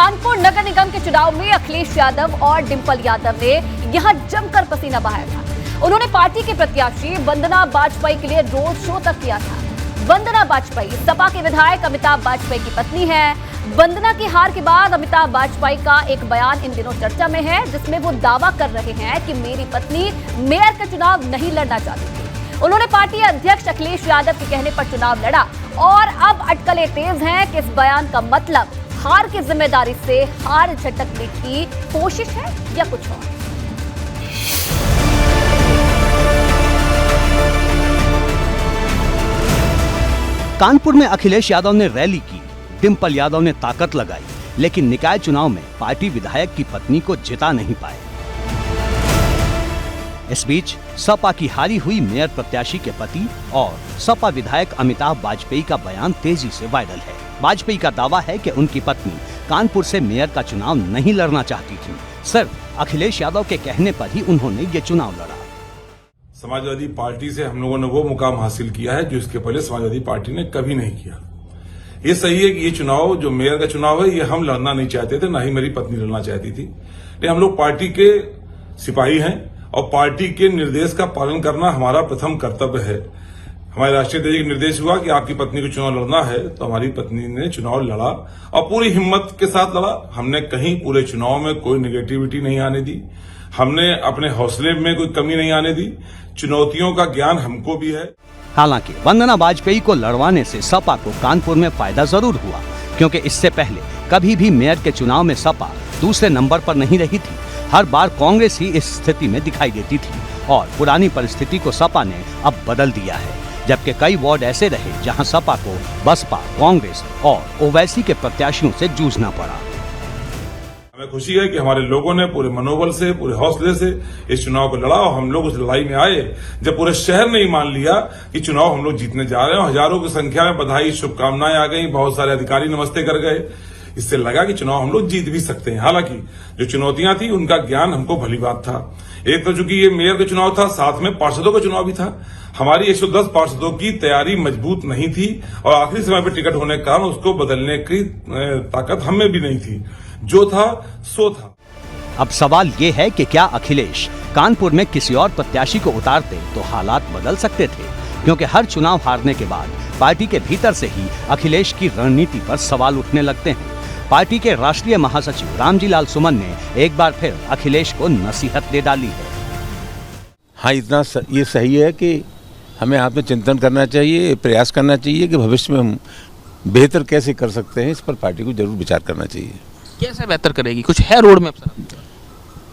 कानपुर नगर निगम के चुनाव में अखिलेश यादव और डिंपल यादव ने यहां जमकर पसीना बहाया था। उन्होंने पार्टी के प्रत्याशी वंदना वाजपेयी के लिए रोड शो तक किया था। वंदना वाजपेयी सपा के विधायक अमिताभ वाजपेयी की पत्नी है। वंदना की हार के बाद अमिताभ वाजपेयी का एक बयान इन दिनों चर्चा में है, जिसमें वो दावा कर रहे हैं कि मेरी पत्नी मेयर का चुनाव नहीं लड़ना चाहती थी। उन्होंने पार्टी अध्यक्ष अखिलेश यादव के कहने पर चुनाव लड़ा और अब अटकलें तेज हैं कि इस बयान का मतलब हार की जिम्मेदारी से हार झटकने की कोशिश है या कुछ और। कानपुर में अखिलेश यादव ने रैली की, डिंपल यादव ने ताकत लगाई, लेकिन निकाय चुनाव में पार्टी विधायक की पत्नी को जिता नहीं पाए। इस बीच सपा की हारी हुई मेयर प्रत्याशी के पति और सपा विधायक अमिताभ वाजपेयी का बयान तेजी से वायरल है। वाजपेयी का दावा है कि उनकी पत्नी कानपुर से मेयर का चुनाव नहीं लड़ना चाहती थी, सिर्फ अखिलेश यादव के कहने पर ही उन्होंने ये चुनाव लड़ा। समाजवादी पार्टी से हम लोगों ने वो मुकाम हासिल किया है जो इसके पहले समाजवादी पार्टी ने कभी नहीं किया। ये सही है कि ये चुनाव जो मेयर का चुनाव है, ये हम लड़ना नहीं चाहते थे, ना ही मेरी पत्नी लड़ना चाहती थी। लेकिन हम लोग पार्टी के सिपाही हैं और पार्टी के निर्देश का पालन करना हमारा प्रथम कर्तव्य है। हमारे राष्ट्रीय अध्यक्ष का निर्देश हुआ कि आपकी पत्नी को चुनाव लड़ना है, तो हमारी पत्नी ने चुनाव लड़ा और पूरी हिम्मत के साथ लड़ा। हमने कहीं पूरे चुनाव में कोई नेगेटिविटी नहीं आने दी, हमने अपने हौसले में कोई कमी नहीं आने दी। चुनौतियों का ज्ञान हमको भी है। हालांकि वंदना वाजपेयी को लड़वाने से सपा को कानपुर में फायदा जरूर हुआ, क्योंकि इससे पहले कभी भी मेयर के चुनाव में सपा दूसरे नंबर पर नहीं रही थी। हर बार कांग्रेस ही इस स्थिति में दिखाई देती थी और पुरानी परिस्थिति को सपा ने अब बदल दिया है, जबकि कई वार्ड ऐसे रहे जहां सपा को बसपा, कांग्रेस और ओवैसी के प्रत्याशियों से जूझना पड़ा। हमें खुशी है कि हमारे लोगों ने पूरे मनोबल से, पूरे हौसले से इस चुनाव को लड़ा और हम लोग उस लड़ाई में आए जब पूरे शहर ने ही मान लिया कि चुनाव हम लोग जीतने जा रहे हैं। हजारों की संख्या में बधाई, शुभकामनाएं आ गई, बहुत सारे अधिकारी नमस्ते कर गए। इससे लगा कि चुनाव हम लोग जीत भी सकते हैं। हालांकि जो चुनौतियां थी उनका ज्ञान हमको भली बात था। एक तो चूंकि ये मेयर का चुनाव था, साथ में पार्षदों का चुनाव भी था। हमारी 110 पार्षदों की तैयारी मजबूत नहीं थी और आखिरी समय पर टिकट होने के कारण उसको बदलने की ताकत हमें भी नहीं थी। जो था सो था। अब सवाल ये है कि क्या अखिलेश कानपुर में किसी और प्रत्याशी को उतारते तो हालात बदल सकते थे, क्योंकि हर चुनाव हारने के बाद पार्टी के भीतर से ही अखिलेश की रणनीति पर सवाल उठने लगते हैं। पार्टी के राष्ट्रीय महासचिव रामजी लाल सुमन ने एक बार फिर अखिलेश को नसीहत दे डाली है। हाँ, इतना ये सही है कि हमें आत्मचिंतन करना चाहिए, प्रयास करना चाहिए कि भविष्य में हम बेहतर कैसे कर सकते हैं। इस पर पार्टी को जरूर विचार करना चाहिए। कैसे बेहतर करेगी, कुछ है रोड मैप?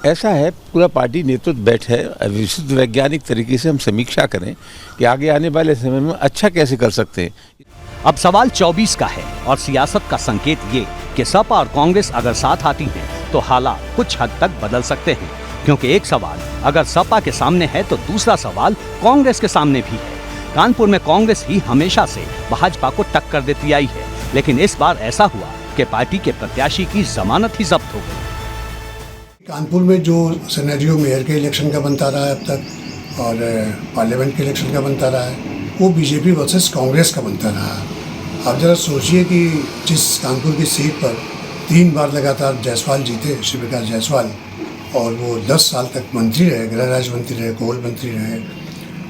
ऐसा है, पूरा पार्टी नेतृत्व बैठे है, विशुद्ध वैज्ञानिक तरीके से हम समीक्षा करें कि आगे आने वाले समय में अच्छा कैसे कर सकते हैं। अब सवाल 24 का है और सियासत का संकेत ये कि सपा और कांग्रेस अगर साथ आती हैं तो हालात कुछ हद तक बदल सकते हैं, क्योंकि एक सवाल अगर सपा के सामने है तो दूसरा सवाल कांग्रेस के सामने भी है। कानपुर में कांग्रेस ही हमेशा से भाजपा को टक्कर देती आई है, लेकिन इस बार ऐसा हुआ कि पार्टी के प्रत्याशी की जमानत ही जब्त हो गई। कानपुर में जो सिनेरियो मेयर के इलेक्शन का बनता रहा है अब तक और पार्लियामेंट के इलेक्शन का बनता रहा है, वो बीजेपी वर्सेस कांग्रेस का बनता रहा। आप जरा सोचिए कि जिस कानपुर की सीट पर 3 बार लगातार जायसवाल जीते, श्री प्रकाश जायसवाल, और वो 10 साल तक मंत्री रहे, गृह राज्य मंत्री रहे, कोल मंत्री रहे,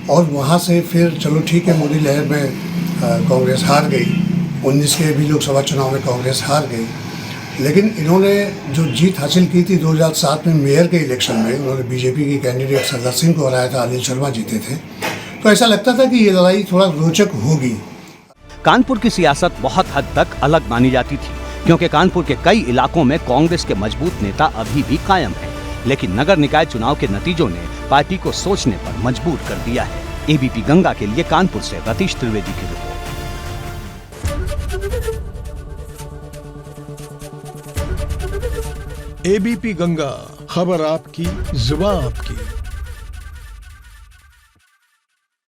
और वहाँ से फिर चलो ठीक है मोदी लहर में कांग्रेस हार गई, 19 के भी लोकसभा चुनाव में कांग्रेस हार गई, लेकिन इन्होंने जो जीत हासिल की थी 2007 में मेयर के इलेक्शन में, उन्होंने बीजेपी की कैंडिडेट सरदार सिंह को हराया था, अनिल शर्मा जीते थे, तो ऐसा लगता था कि ये लड़ाई थोड़ा रोचक होगी। कानपुर की सियासत बहुत हद तक अलग मानी जाती थी, क्योंकि कानपुर के कई इलाकों में कांग्रेस के मजबूत नेता अभी भी कायम हैं, लेकिन नगर निकाय चुनाव के नतीजों ने पार्टी को सोचने पर मजबूर कर दिया है। एबीपी गंगा के लिए कानपुर से रतीश त्रिवेदी की रिपोर्ट। एबीपी गंगा, खबर आपकी, जुबान आपकी।